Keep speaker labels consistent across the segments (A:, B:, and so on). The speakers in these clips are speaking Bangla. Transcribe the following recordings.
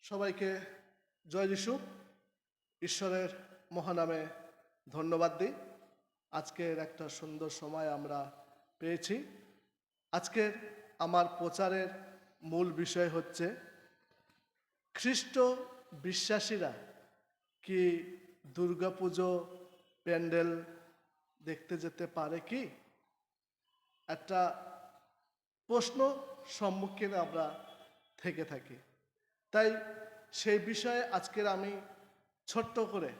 A: সবাইকে জয় যিশু। ঈশ্বরের মহানামে ধন্যবাদ দিই। আজকের একটা সুন্দর সময় আমরা পেয়েছি। আজকের আমার প্রচারের মূল বিষয় হচ্ছে খ্রিস্ট বিশ্বাসীরা কি দুর্গাপুজো প্যান্ডেল দেখতে যেতে পারে কি? একটা প্রশ্ন সম্মুখীন আমরা থেকে থাকি। তাই সেই বিষয়ে আজকের আমি ছোট্ট করে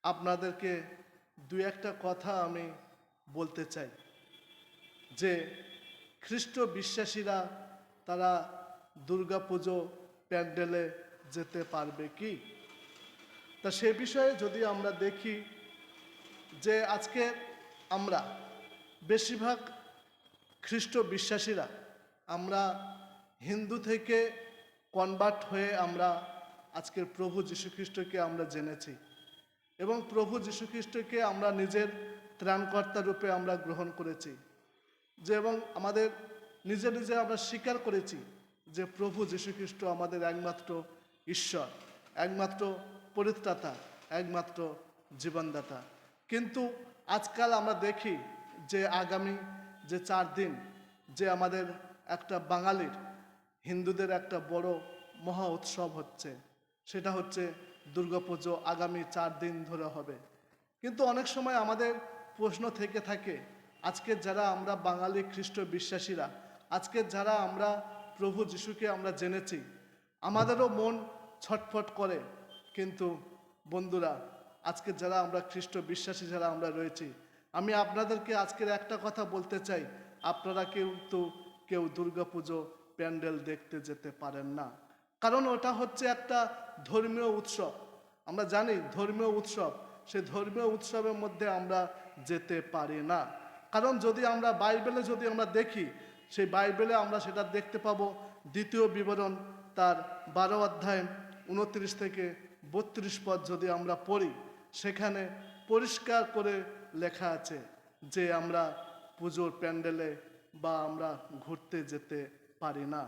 A: আপনাদেরকে দু একটা কথা আমি বলতে চাই যে খ্রিস্ট বিশ্বাসীরা তারা দুর্গাপুজো প্যান্ডেলে যেতে পারবে কি? তা সে বিষয়ে যদি আমরা দেখি যে আজকে আমরা বেশিরভাগ খ্রিস্ট বিশ্বাসীরা আমরা হিন্দু থেকে কনভার্ট হয়ে আমরা আজকের প্রভু যীশুখ্রিস্টকে আমরা জেনেছি এবং প্রভু যীশুখ্রিস্টকে আমরা নিজের ত্রাণকর্তা রূপে আমরা গ্রহণ করেছি যে এবং আমাদের নিজে নিজে আমরা স্বীকার করেছি যে প্রভু যীশুখ্রিস্ট আমাদের একমাত্র ঈশ্বর, একমাত্র পরিত্রাতা, একমাত্র জীবনদাতা। কিন্তু আজকাল আমরা দেখি যে আগামী যে 4 দিন যে আমাদের একটা বাঙালির হিন্দুদের একটা বড় মহা উৎসব হচ্ছে, সেটা হচ্ছে দুর্গাপুজো। আগামী 4 দিন ধরে হবে। কিন্তু অনেক সময় আমাদের প্রশ্ন থেকে থাকে, আজকে যারা আমরা বাঙালি খ্রিস্ট বিশ্বাসীরা, আজকে যারা আমরা প্রভু যিশুকে আমরা জেনেছি, আমাদেরও মন ছটফট করে। কিন্তু বন্ধুরা, আজকে যারা আমরা খ্রিস্ট বিশ্বাসী যারা আমরা রয়েছি, আমি আপনাদেরকে আজকের একটা কথা বলতে চাই, আপনারা কেউ দুর্গাপুজো প্যান্ডেল দেখতে যেতে পারেন না। কারণ ওটা হচ্ছে একটা ধর্মীয় উৎসব। আমরা জানি ধর্মীয় উৎসব, সেই ধর্মীয় উৎসবের মধ্যে আমরা যেতে পারি না। কারণ যদি আমরা বাইবেলে যদি আমরা দেখি, সেই বাইবেলে আমরা সেটা দেখতে পাবো। দ্বিতীয় বিবরণ তার 12 অধ্যায় 29 থেকে 32 পদ যদি আমরা পড়ি, সেখানে পরিষ্কার করে লেখা আছে যে আমরা পুজোর প্যান্ডেলে বা আমরা ঘুরতে যেতে পারি না।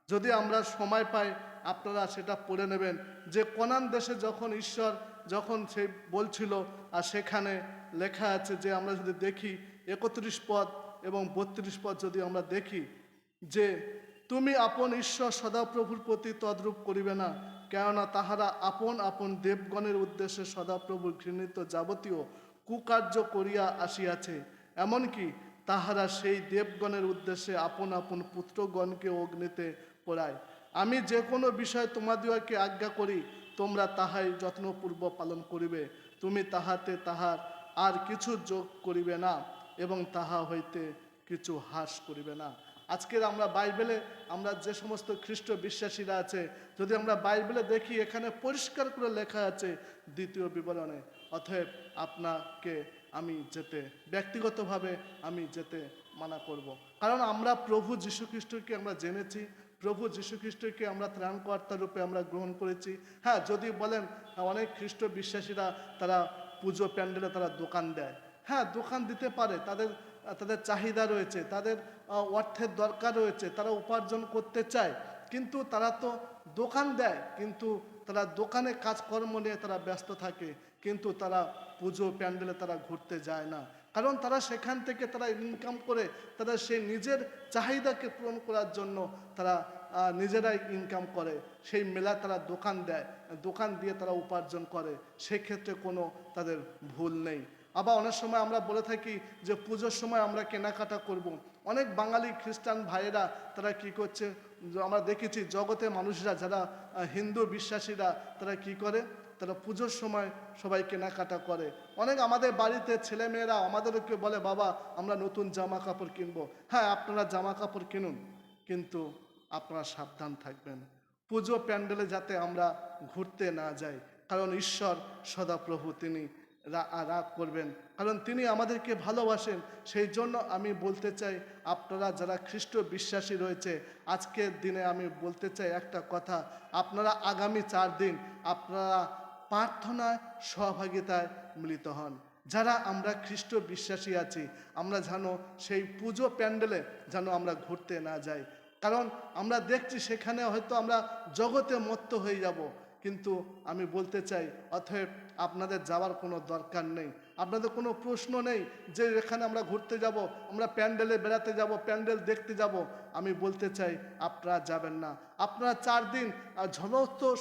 A: যদি আমরা সময় পাই আপনারা সেটা পড়ে নেবেন যে কোনান দেশে যখন ঈশ্বর যখন সে বলছিল, আর সেখানে লেখা আছে যে আমরা যদি দেখি 31 পদ এবং 32 পদ যদি আমরা দেখি যে তুমি আপন ঈশ্বর সদাপ্রভুর প্রতি তদ্রূপ করিবে না, কেননা তাহারা আপন আপন দেবগণের উদ্দেশ্যে সদাপ্রভুর ঘৃণিত যাবতীয় কুকার্য করিয়া আসিয়াছে। এমনকি তাহারা সেই দেবগণের উদ্দেশ্যে আপন আপন পুত্রগণকে অগ্নিতে পোড়ায়। আমি যে কোনো বিষয় তোমাদিগকে আজ্ঞা করি, তোমরা তাহাই যত্নপূর্বক পালন করিবে। তুমি তাহাতে তাহার আর কিছু যোগ করিবে না এবং তাহা হইতে কিছু হ্রাস করিবে না। আজকের আমরা বাইবেলে আমরা যে সমস্ত খ্রিস্ট বিশ্বাসীরা আছে, যদি আমরা বাইবেলে দেখি, এখানে পরিষ্কার করে লেখা আছে দ্বিতীয় বিবরণে। অতএব আপনাকে আমি যেতে ব্যক্তিগতভাবে আমি যেতে মানা করব। কারণ আমরা প্রভু যীশুখ্রিস্টকে আমরা জেনেছি, প্রভু যীশুখ্রিস্টকে আমরা ত্রাণকর্তা রূপে আমরা গ্রহণ করেছি। হ্যাঁ, যদি বলেন অনেক খ্রিস্ট বিশ্বাসীরা তারা পুজো প্যান্ডেলে তারা দোকান দেয়। হ্যাঁ, দোকান দিতে পারে, তাদের তাদের চাহিদা রয়েছে, তাদের অর্থের দরকার রয়েছে, তারা উপার্জন করতে চায়। কিন্তু তারা তো দোকান দেয়, কিন্তু তারা দোকানে কাজকর্ম নিয়ে তারা ব্যস্ত থাকে, কিন্তু তারা পুজো প্যান্ডেলে তারা ঘুরতে যায় না। কারণ তারা সেখান থেকে তারা ইনকাম করে, তারা সেই নিজের চাহিদাকে পূরণ করার জন্য তারা নিজেরাই ইনকাম করে। সেই মেলা তারা দোকান দেয়, দোকান দিয়ে তারা উপার্জন করে, সেক্ষেত্রে কোনো তাদের ভুল নেই। আবার অনেক সময় আমরা বলে থাকি যে পুজোর সময় আমরা কেনাকাটা করব। অনেক বাঙালি খ্রিস্টান ভাইয়েরা তারা কি করছে, আমরা দেখেছি জগতে মানুষরা যারা হিন্দু বিশ্বাসীরা তারা কি করে, তারা পুজোর সময় সবাই কেনাকাটা করে। অনেক আমাদের বাড়িতে ছেলেমেয়েরা আমাদেরকে বলে, বাবা আমরা নতুন জামা কাপড় কিনবো। হ্যাঁ, আপনারা জামা কাপড় কিনুন, কিন্তু আপনারা সাবধান থাকবেন পুজো প্যান্ডেলে যাতে আমরা ঘুরতে না যাই। কারণ ঈশ্বর সদাপ্রভু তিনি রাগ করবেন, কারণ তিনি আমাদেরকে ভালোবাসেন। সেই জন্য আমি বলতে চাই, আপনারা যারা খ্রিস্ট বিশ্বাসী রয়েছে, আজকের দিনে আমি বলতে চাই একটা কথা, আপনারা আগামী 4 দিন আপনারা প্রার্থনায় সহভাগিতায় মিলিত হন। যারা আমরা খ্রিস্ট বিশ্বাসী আছি, আমরা যেন সেই পুজো প্যান্ডেলে যেন আমরা ঘুরতে না যাই। কারণ আমরা দেখছি সেখানে হয়তো আমরা জগতে মত্ত হয়ে যাব, কিন্তু আমি বলতে চাই অতএব আপনাদের যাওয়ার কোনো দরকার নেই, আপনাদের কোনো প্রশ্ন নেই যে এখানে আমরা ঘুরতে যাব, আমরা প্যান্ডেলে বেড়াতে যাব, প্যান্ডেল দেখতে যাব। আমি বলতে চাই আপনারা যাবেন না। আপনারা 4 দিন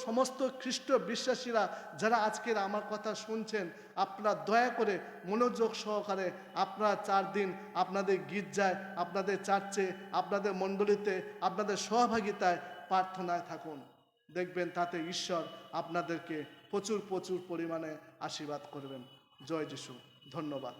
A: সমস্ত খ্রিস্ট বিশ্বাসীরা যারা আজকের আমার কথা শুনছেন, আপনারা দয়া করে মনোযোগ সহকারে আপনারা 4 দিন আপনাদের গির্জায়, আপনাদের চার্চে, আপনাদের মণ্ডলীতে, আপনাদের সহভাগিতায় প্রার্থনায় থাকুন। দেখবেন তাতে ঈশ্বর আপনাদেরকে প্রচুর প্রচুর পরিমাণে আশীর্বাদ করবেন। জয় যিশু। ধন্যবাদ।